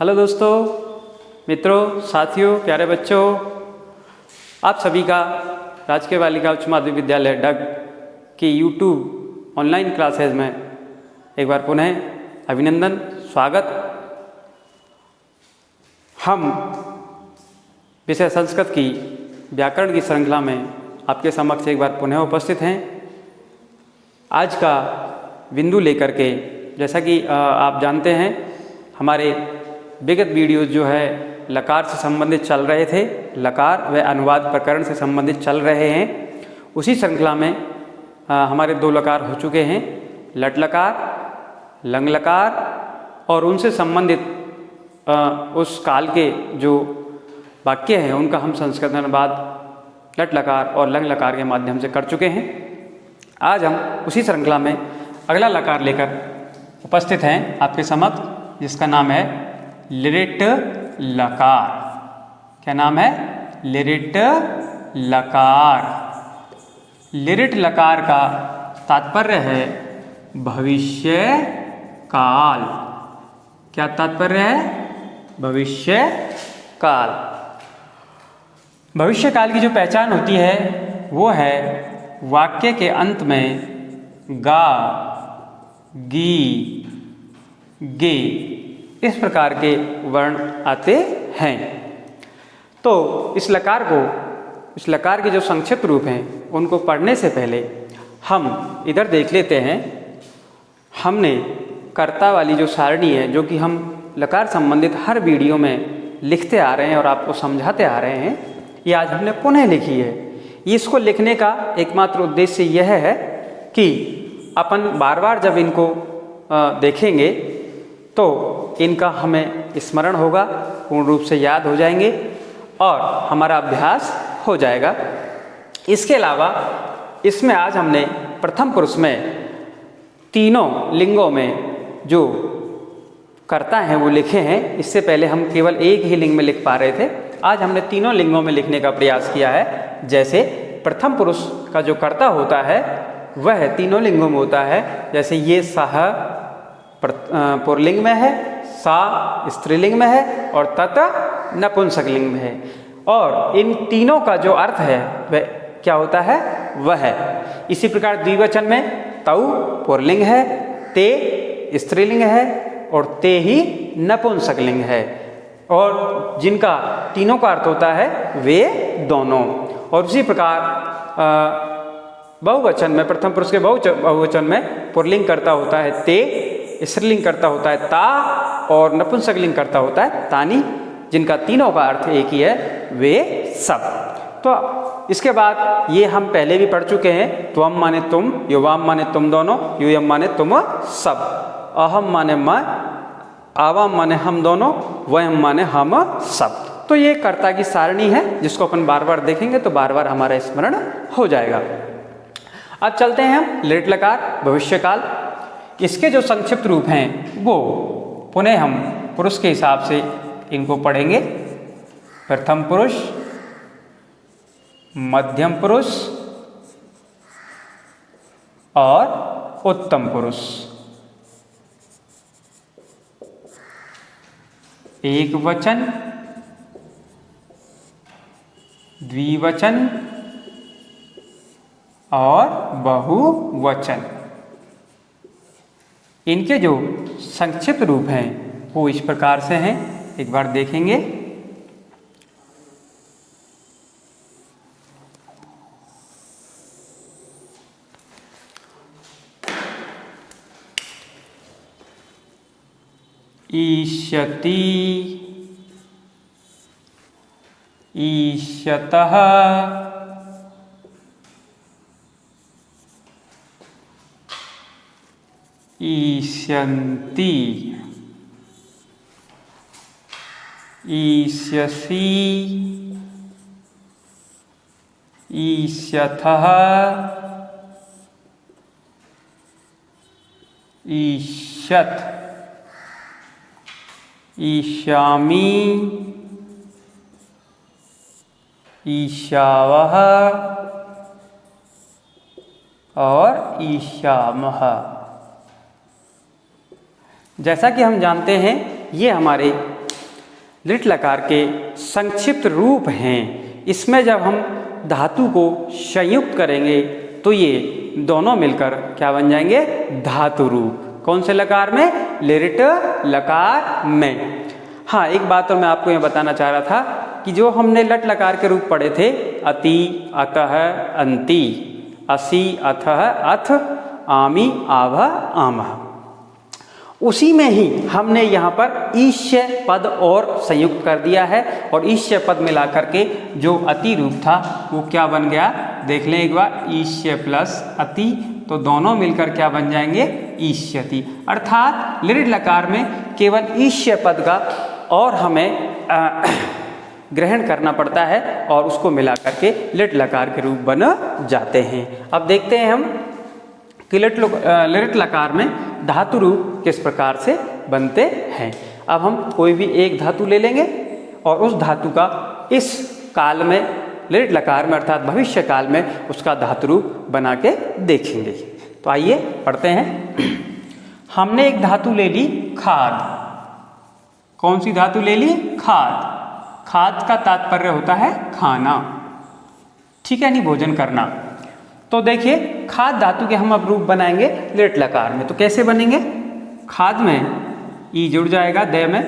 Hello दोस्तों, मित्रों, साथियों, प्यारे बच्चों, आप सभी का राजकीय बालिका उच्च माध्यमिक विद्यालय डग की यूट्यूब ऑनलाइन क्लासेज में एक बार पुनः अभिनंदन, स्वागत। हम विषय संस्कृत की व्याकरण की श्रृंखला में आपके समक्ष एक बार पुनः उपस्थित हैं। आज का बिंदु लेकर के, जैसा कि आप जानते हैं, हमारे विगत वीडियोज जो है लकार से संबंधित चल रहे थे, लकार व अनुवाद प्रकरण से संबंधित चल रहे हैं। उसी श्रृंखला में हमारे दो लकार हो चुके हैं, लट लकार, लंग लकार, और उनसे संबंधित उस काल के जो वाक्य हैं उनका हम संस्कृत में अनुवाद लट लकार और लंग लकार के माध्यम से कर चुके हैं। आज हम उसी श्रृंखला में अगला लकार लेकर उपस्थित हैं आपके समक्ष, जिसका नाम है लिरिट लकार। क्या नाम है? लिरिट लकार। लिरिट लकार का तात्पर्य है भविष्य काल। क्या तात्पर्य है? भविष्य काल। भविष्य काल की जो पहचान होती है वो है वाक्य के अंत में गा, गी, गे इस प्रकार के वर्ण आते हैं। तो इस लकार के जो संक्षिप्त रूप हैं उनको पढ़ने से पहले हम इधर देख लेते हैं। हमने कर्ता वाली जो सारणी है, जो कि हम लकार संबंधित हर वीडियो में लिखते आ रहे हैं और आपको समझाते आ रहे हैं, ये आज हमने पुनः लिखी है। इसको लिखने का एकमात्र उद्देश्य यह है कि अपन बार बार जब इनको देखेंगे तो इनका हमें स्मरण होगा, पूर्ण रूप से याद हो जाएंगे और हमारा अभ्यास हो जाएगा। इसके अलावा इसमें आज हमने प्रथम पुरुष में तीनों लिंगों में जो कर्ता हैं वो लिखे हैं। इससे पहले हम केवल एक ही लिंग में लिख पा रहे थे। आज हमने तीनों लिंगों में लिखने का प्रयास किया है। जैसे प्रथम पुरुष का जो कर्ता होता है वह तीनों लिंगों में होता है। जैसे ये सह पुल्लिंग में है, सा स्त्रीलिंग में है और तत नपुंसक लिंग में है। और इन तीनों का जो अर्थ है वह क्या होता है? वह है। इसी प्रकार द्विवचन में तौ पुल्लिंग है, ते स्त्रीलिंग है और ते ही नपुंसक लिंग है। और जिनका तीनों का अर्थ होता है वे दोनों। और उसी प्रकार बहुवचन में, प्रथम पुरुष के बहुवचन में पुल्लिंग करता होता है ते, स्त्रीलिंग करता होता है ता और नपुंसक लिंग करता होता है तानी। जिनका तीनों का अर्थ एक ही है, वे सब। तो इसके बाद ये हम पहले भी पढ़ चुके हैं। त्वम माने तुम, युवाम माने तुम दोनों, यूयम माने तुम सब, अहम माने मैं, आवाम माने हम दोनों, वयम माने हम सब। तो ये कर्ता की सारणी है जिसको अपन बार बार देखेंगे तो बार बार हमारा स्मरण हो जाएगा। अब चलते हैं हम लिरिट लकार, भविष्यकाल। इसके जो संक्षिप्त रूप हैं वो पुनः हम पुरुष के हिसाब से इनको पढ़ेंगे। प्रथम पुरुष, मध्यम पुरुष और उत्तम पुरुष। एक वचन, द्विवचन और बहुवचन। इनके जो संक्षिप्त रूप हैं वो इस प्रकार से हैं, एक बार देखेंगे। ईष्यति, ईष्यतः, ईष्यन्ति, ईष्यसि, ईष्यथः, ईष्यत्, ईष्यामि, ईशावः और ईशामः। जैसा कि हम जानते हैं ये हमारे लिट लकार के संक्षिप्त रूप हैं। इसमें जब हम धातु को संयुक्त करेंगे तो ये दोनों मिलकर क्या बन जाएंगे? धातु रूप। कौन से लकार में? लिट लकार में। हाँ, एक बात और मैं आपको ये बताना चाह रहा था कि जो हमने लट लकार के रूप पढ़े थे, अति, अतः, अंति, असि, अथः, अथ, आमि, आवः, आमः, उसी में ही हमने यहाँ पर ईश्य पद और संयुक्त कर दिया है और ईश्य पद मिला करके जो अति रूप था वो क्या बन गया? देख लें एक बार, ईश्य प्लस अति, तो दोनों मिलकर क्या बन जाएंगे? ईष्यति। अर्थात लिट लकार में केवल ईश्य पद का और हमें ग्रहण करना पड़ता है और उसको मिला करके लिट लकार के रूप बन जाते हैं। अब देखते हैं हम कि लिट लकार में धातु रूप किस प्रकार से बनते हैं। अब हम कोई भी एक धातु ले लेंगे और उस धातु का इस काल में, लिट लकार में अर्थात भविष्य काल में उसका धातु रूप बना के देखेंगे। तो आइए पढ़ते हैं। हमने एक धातु ले ली खाद। कौन सी धातु ले ली? खाद। खाद का तात्पर्य होता है खाना, ठीक है, नहीं भोजन करना। तो देखिए खाद धातु के हम अब रूप बनाएंगे लिट लकार में। तो कैसे बनेंगे? खाद में ई जुड़ जाएगा दे में,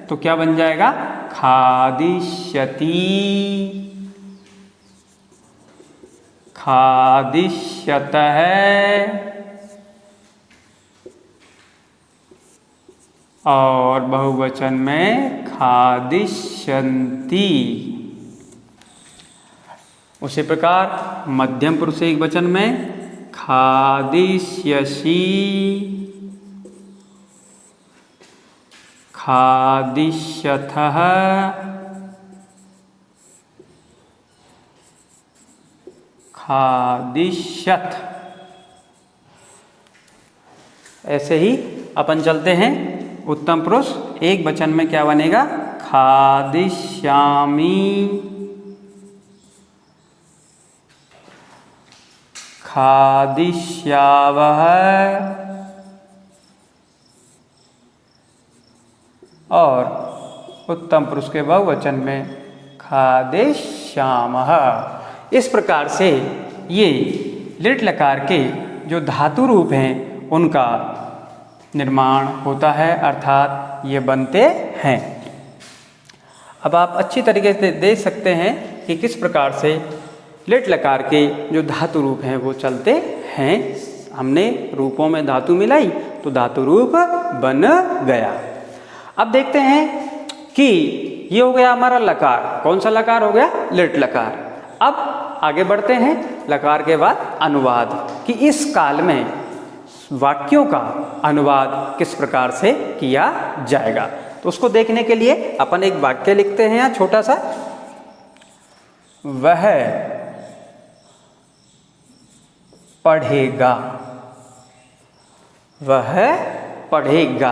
तो क्या बन जाएगा? खादिष्यति, खादिष्यतः, और बहुवचन में खादिष्यन्ति। उसी प्रकार मध्यम पुरुष एक वचन में खादिष्यसि, खादिष्यथः, खादिष्यथ। ऐसे ही अपन चलते हैं। उत्तम पुरुष एक वचन में क्या बनेगा? खादिष्यामि, खादिष्यावः, और उत्तम पुरुष के बहुवचन में खादिष्यामः। इस प्रकार से ये लिट लकार के जो धातु रूप हैं उनका निर्माण होता है, अर्थात ये बनते हैं। अब आप अच्छी तरीके से देख सकते हैं कि किस प्रकार से लिट लकार के जो धातु रूप हैं वो चलते हैं। हमने रूपों में धातु मिलाई तो धातु रूप बन गया। अब देखते हैं कि ये हो गया हमारा लकार। कौन सा लकार हो गया? लिट लकार। अब आगे बढ़ते हैं लकार के बाद अनुवाद, कि इस काल में वाक्यों का अनुवाद किस प्रकार से किया जाएगा। तो उसको देखने के लिए अपन एक वाक्य लिखते हैं यहाँ छोटा सा। वह पढ़ेगा, वह पढ़ेगा।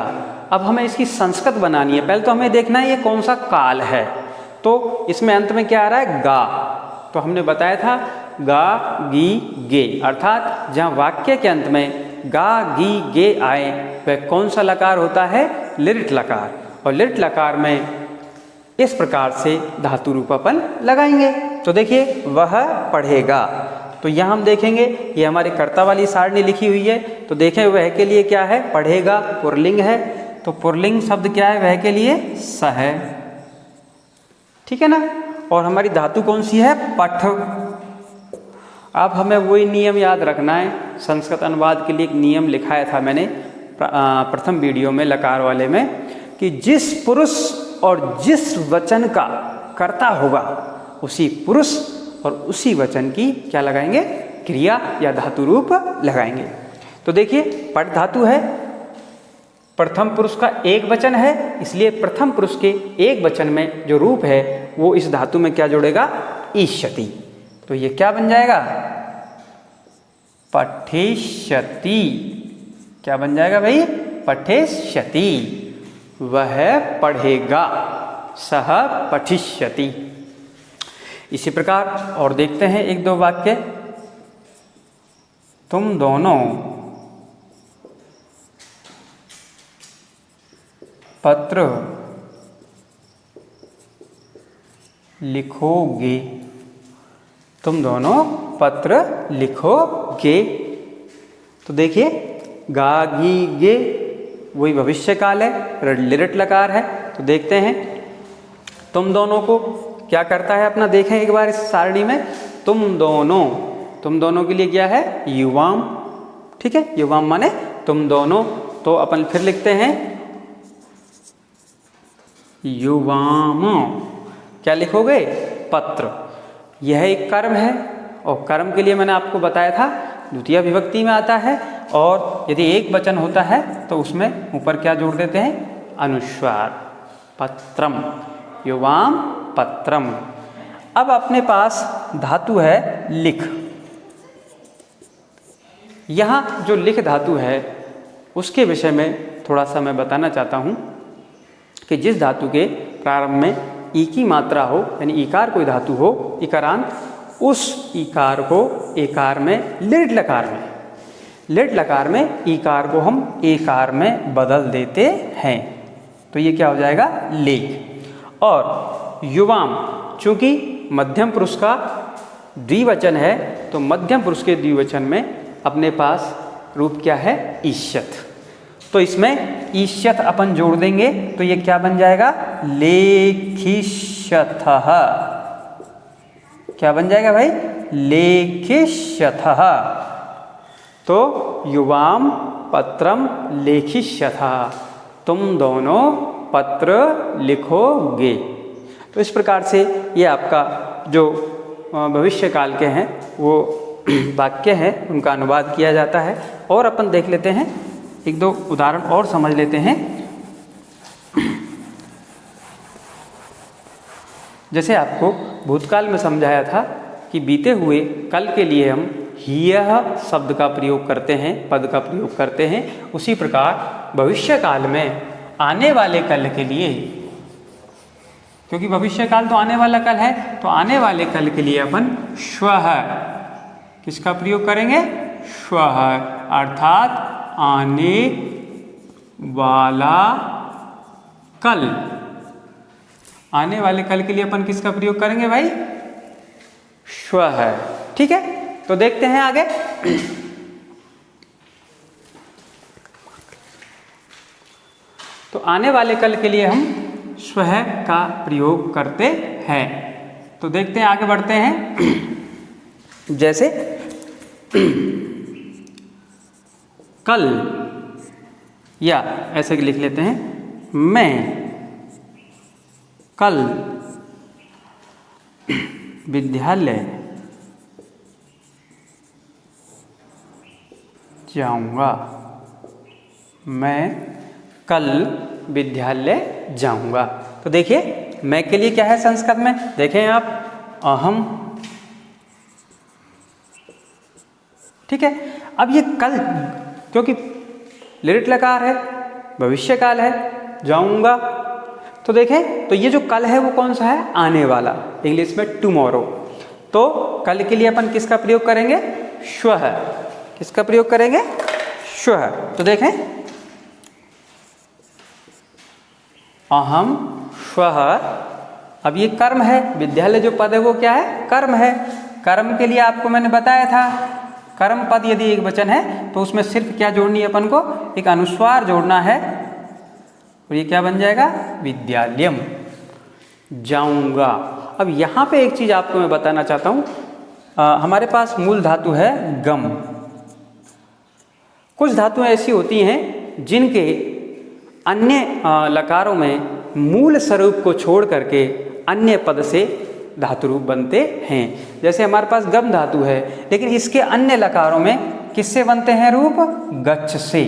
अब हमें इसकी संस्कृत बनानी है। पहले तो हमें देखना है ये कौन सा काल है। तो इसमें अंत में क्या आ रहा है? गा। तो हमने बताया था गा गी गे, अर्थात जहाँ वाक्य के अंत में गा गी गे आए वह कौन सा लकार होता है? लिट लकार। और लिट लकार में इस प्रकार से धातु रूप अपन लगाएंगे। तो देखिए वह पढ़ेगा, तो यहाँ हम देखेंगे ये हमारे कर्ता वाली सारणी लिखी हुई है। तो देखें वह के लिए क्या है? पढ़ेगा पुरलिंग है, तो पुरलिंग शब्द क्या है? वह के लिए स है, ठीक है ना। और हमारी धातु कौन सी है? पठ। अब हमें वही नियम याद रखना है। संस्कृत अनुवाद के लिए एक नियम लिखाया था मैंने प्रथम वीडियो में लकार वाले में, कि जिस पुरुष और जिस वचन का कर्ता होगा उसी पुरुष और उसी वचन की क्या लगाएंगे? क्रिया या धातु रूप लगाएंगे। तो देखिए पठ धातु है, प्रथम पुरुष का एक वचन है, इसलिए प्रथम पुरुष के एक वचन में जो रूप है वो इस धातु में क्या जोड़ेगा? ईष्यति। तो ये क्या बन जाएगा? पठिष्यति। क्या बन जाएगा भाई? पठिष्यति। वह पढ़ेगा, सह पठिष्यति। इसी प्रकार और देखते हैं एक दो वाक्य। तुम दोनों पत्र लिखोगे, तुम दोनों पत्र लिखोगे। तो देखिए गा गी गे वही भविष्य काल है, लिरट लकार है। तो देखते हैं तुम दोनों को क्या करता है अपना, देखें एक बार इस सारणी में। तुम दोनों के लिए क्या है, युवाम, ठीक है, युवाम माने तुम दोनों। तो अपन फिर लिखते हैं युवाम, क्या लिखोगे, पत्र। यह एक कर्म है और कर्म के लिए मैंने आपको बताया था द्वितीय विभक्ति में आता है, और यदि एक वचन होता है तो उसमें ऊपर क्या जोड़ देते हैं, अनुस्वार, पत्रम, युवाम पत्रम। अब अपने पास धातु है लिख। यहाँ जो लिख धातु है उसके विषय में थोड़ा सा मैं बताना चाहता हूँ कि जिस धातु के प्रारंभ में ई की मात्रा हो, यानी ईकार कोई धातु हो, इकारांत, उस ईकार को एकार में लिट लकार में ईकार को हम एकार में बदल देते हैं। तो ये क्या हो जाएगा, लेख। और युवाम, चूंकि मध्यम पुरुष का द्विवचन है तो मध्यम पुरुष के द्विवचन में अपने पास रूप क्या है, ईष्यत। तो इसमें ईष्यत अपन जोड़ देंगे तो ये क्या बन जाएगा, लेखिष्यथः। क्या बन जाएगा भाई, लेखिष्यथः। तो युवाम पत्रम लेखिष्यथः, तुम दोनों पत्र लिखोगे। तो इस प्रकार से ये आपका जो भविष्य काल के हैं वो वाक्य हैं, उनका अनुवाद किया जाता है। और अपन देख लेते हैं, एक दो उदाहरण और समझ लेते हैं। जैसे आपको भूतकाल में समझाया था कि बीते हुए कल के लिए हम ह्यः शब्द का प्रयोग करते हैं, पद का प्रयोग करते हैं, उसी प्रकार भविष्य काल में आने वाले कल के लिए, क्योंकि भविष्य काल तो आने वाला कल है, तो आने वाले कल के लिए अपन श्वः किसका प्रयोग करेंगे, श्वः, अर्थात आने वाला कल। आने वाले कल के लिए अपन किसका प्रयोग करेंगे भाई, श्वः, ठीक है। तो देखते हैं आगे। तो आने वाले कल के लिए हम श्वः का प्रयोग करते हैं। तो देखते हैं, आगे बढ़ते हैं। जैसे कल, या ऐसे लिख लेते हैं, मैं कल विद्यालय जाऊंगा। मैं कल विद्यालय जाऊंगा। तो देखिए मैं के लिए क्या है संस्कृत में, देखें आप, अहम, ठीक है। अब ये कल क्योंकि लिट लकार है, भविष्य काल है, जाऊंगा, तो देखें तो ये जो कल है वो कौन सा है, आने वाला, इंग्लिश में टुमारो। तो कल के लिए अपन किसका प्रयोग करेंगे, श्वः। किसका प्रयोग करेंगे, श्वः। तो देखें अहम श्वः, अब ये कर्म है, विद्यालय जो पद है वो क्या है, कर्म है। कर्म के लिए आपको मैंने बताया था, कर्म पद यदि एक वचन है तो उसमें सिर्फ क्या जोड़नी है अपन को, एक अनुस्वार जोड़ना है, और ये क्या बन जाएगा, विद्यालयम, जाऊंगा। अब यहाँ पे एक चीज आपको मैं बताना चाहता हूँ, हमारे पास मूल धातु है गम। कुछ धातुएं ऐसी होती हैं जिनके अन्य लकारों में मूल स्वरूप को छोड़ करके अन्य पद से धातु रूप बनते हैं। जैसे हमारे पास गम धातु है, लेकिन इसके अन्य लकारों में किससे बनते हैं रूप, गच्छ से।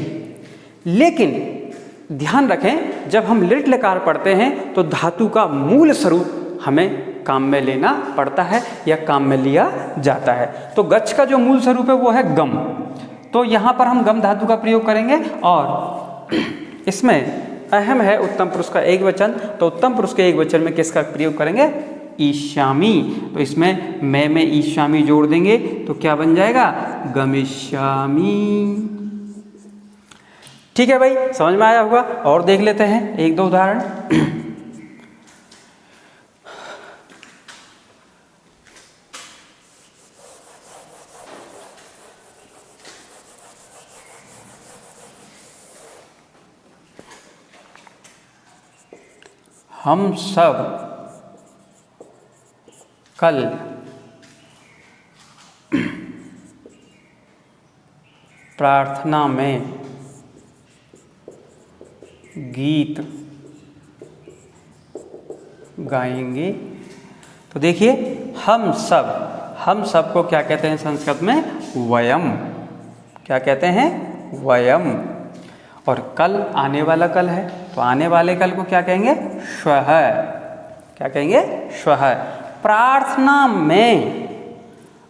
लेकिन ध्यान रखें, जब हम लिट लकार पढ़ते हैं तो धातु का मूल स्वरूप हमें काम में लेना पड़ता है या काम में लिया जाता है। तो गच्छ का जो मूल स्वरूप है वो है गम। तो यहाँ पर हम गम धातु का प्रयोग करेंगे, और इसमें अहम है उत्तम पुरुष का एक वचन, तो उत्तम पुरुष के एक वचन में किसका प्रयोग करेंगे, ईशामी। तो इसमें मैं में ईशामी जोड़ देंगे तो क्या बन जाएगा, गमिष्यामी। ठीक है भाई, समझ में आया होगा। और देख लेते हैं एक दो उदाहरण। हम सब कल प्रार्थना में गीत गाएंगे। तो देखिए हम सब को क्या कहते हैं संस्कृत में? वयम। क्या कहते हैं? वयम। और कल आने वाला कल है, तो आने वाले कल को क्या कहेंगे? श्वः। क्या कहेंगे? श्वः। प्रार्थना में,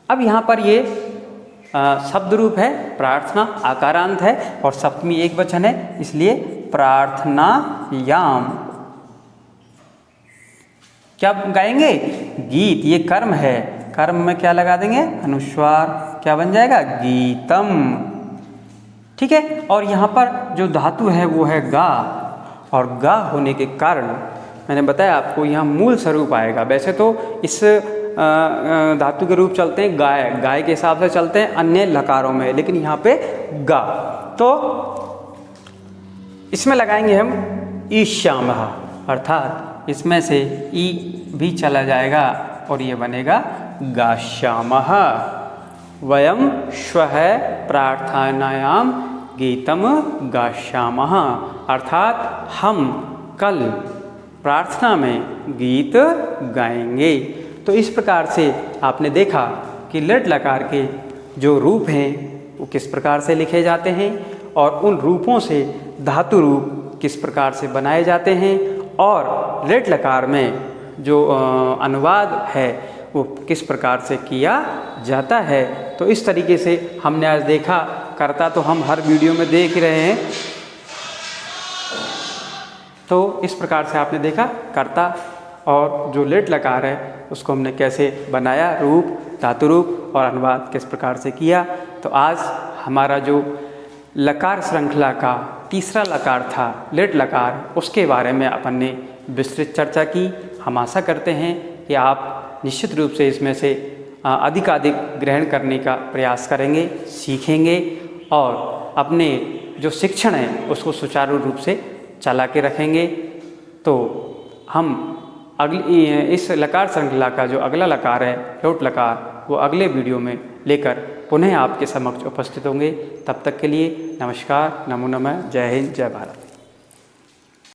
अब यहाँ पर ये शब्द रूप है, प्रार्थना आकारांत है और सप्तमी एक वचन है, इसलिए प्रार्थनायाम। क्या गाएंगे? गीत। ये कर्म है, कर्म में क्या लगा देंगे? अनुस्वार। क्या बन जाएगा? गीतम। ठीक है। और यहाँ पर जो धातु है वो है गा, और गा होने के कारण मैंने बताया आपको यहाँ मूल स्वरूप आएगा। वैसे तो इस धातु के रूप चलते हैं गाय, गाय के हिसाब से चलते हैं अन्य लकारों में, लेकिन यहाँ पे गा। तो इसमें लगाएंगे हम ईश्यामः, अर्थात इसमें से ई भी चला जाएगा और ये बनेगा गाश्यामः। वयम श्वः प्रार्थनायाम गीतम गाश्यामः, अर्थात हम कल प्रार्थना में गीत गाएंगे। तो इस प्रकार से आपने देखा कि लट लकार के जो रूप हैं वो किस प्रकार से लिखे जाते हैं और उन रूपों से धातु रूप किस प्रकार से बनाए जाते हैं, और लट लकार में जो अनुवाद है वो किस प्रकार से किया जाता है। तो इस तरीके से हमने आज देखा। कर्ता तो हम हर वीडियो में देख ही रहे हैं, तो इस प्रकार से आपने देखा कर्ता और जो लेट लकार है उसको हमने कैसे बनाया, रूप, धातु रूप और अनुवाद किस प्रकार से किया। तो आज हमारा जो लकार श्रृंखला का तीसरा लकार था लेट लकार, उसके बारे में अपन ने विस्तृत चर्चा की। हम आशा करते हैं कि आप निश्चित रूप से इसमें से अधिकाधिक ग्रहण करने का प्रयास करेंगे, सीखेंगे और अपने जो शिक्षण है उसको सुचारू रूप से चला के रखेंगे। तो हम अगली इस लकार श्रृंखला का जो अगला लकार है लोट लकार, वो अगले वीडियो में लेकर पुनः आपके समक्ष उपस्थित होंगे। तब तक के लिए नमस्कार, नमो नमः, जय हिंद, जय भारत।